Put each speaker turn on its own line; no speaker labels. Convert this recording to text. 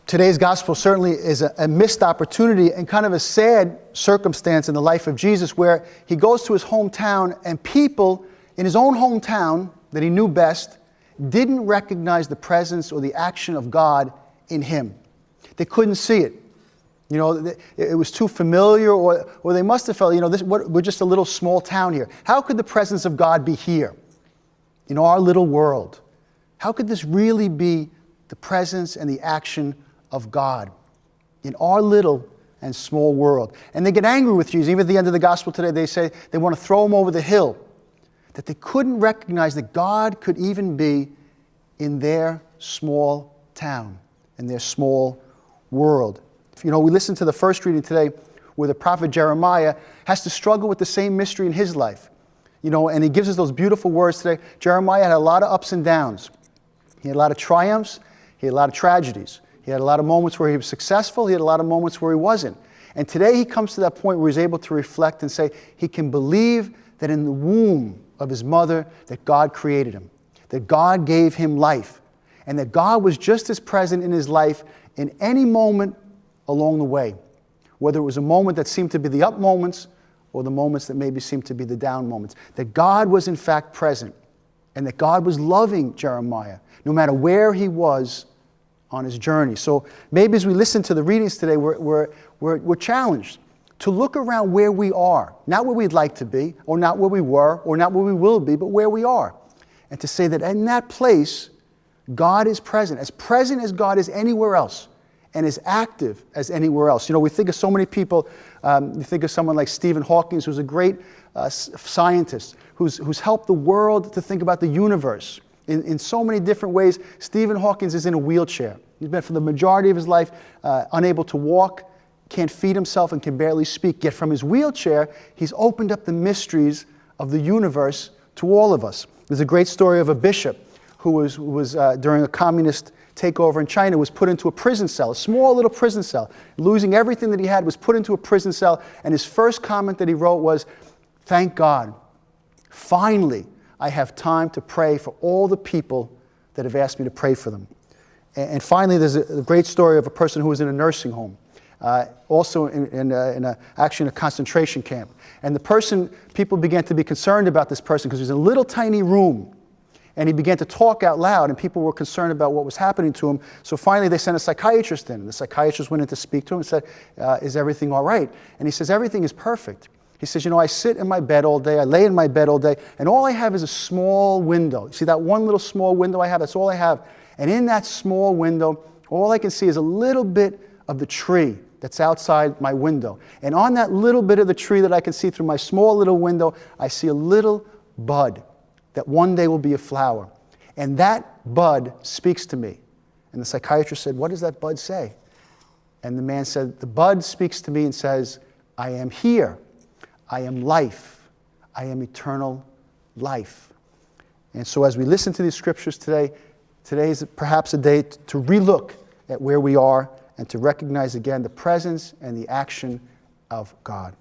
Today's gospel certainly is a missed opportunity and kind of a sad circumstance in the life of Jesus, where he goes to his hometown and people in his own hometown that he knew best didn't recognize the presence or the action of God in him. They couldn't see it. You know, it was too familiar, or they must have felt, we're just a little small town here. How could the presence of God be here in our little world? How could this really be the presence and the action of God in our little and small world? And they get angry with Jesus. Even at the end of the gospel today, they say they want to throw him over the hill. That they couldn't recognize that God could even be in their small town, in their small world. We listened to the first reading today where the prophet Jeremiah has to struggle with the same mystery in his life. And he gives us those beautiful words today. Jeremiah had a lot of ups and downs. He had a lot of triumphs. He had a lot of tragedies. He had a lot of moments where he was successful. He had a lot of moments where he wasn't. And today he comes to that point where he's able to reflect and say he can believe that in the womb of his mother that God created him, that God gave him life, and that God was just as present in his life in any moment along the way, whether it was a moment that seemed to be the up moments or the moments that maybe seemed to be the down moments, that God was in fact present and that God was loving Jeremiah no matter where he was on his journey. So maybe as we listen to the readings today, we're challenged to look around where we are, not where we'd like to be, or not where we were, or not where we will be, but where we are. And to say that in that place, God is present as God is anywhere else, and as active as anywhere else. We think of so many people. You think of someone like Stephen Hawking, who's a great scientist, who's helped the world to think about the universe in so many different ways. Stephen Hawking is in a wheelchair. He's been for the majority of his life unable to walk, can't feed himself, and can barely speak. Yet from his wheelchair, he's opened up the mysteries of the universe to all of us. There's a great story of a bishop who was during a communist takeover in China, was put into a prison cell, a small little prison cell. Losing everything that he had, was put into a prison cell, and his first comment that he wrote was, "Thank God, finally I have time to pray for all the people that have asked me to pray for them." And finally, there's a great story of a person who was in a nursing home, also actually in a concentration camp. And people began to be concerned about this person because he was in a little tiny room. And he began to talk out loud, and people were concerned about what was happening to him. So finally, they sent a psychiatrist in. The psychiatrist went in to speak to him and said, "Is everything all right?" And he says, "Everything is perfect." He says, "I sit in my bed all day, I lay in my bed all day, and all I have is a small window. You see that one little small window I have? That's all I have. And in that small window, all I can see is a little bit of the tree that's outside my window. And on that little bit of the tree that I can see through my small little window, I see a little bud that one day will be a flower. And that bud speaks to me." And the psychiatrist said, "What does that bud say?" And the man said, "The bud speaks to me and says, I am here. I am life. I am eternal life." And so as we listen to these scriptures today is perhaps a day to relook at where we are and to recognize again the presence and the action of God.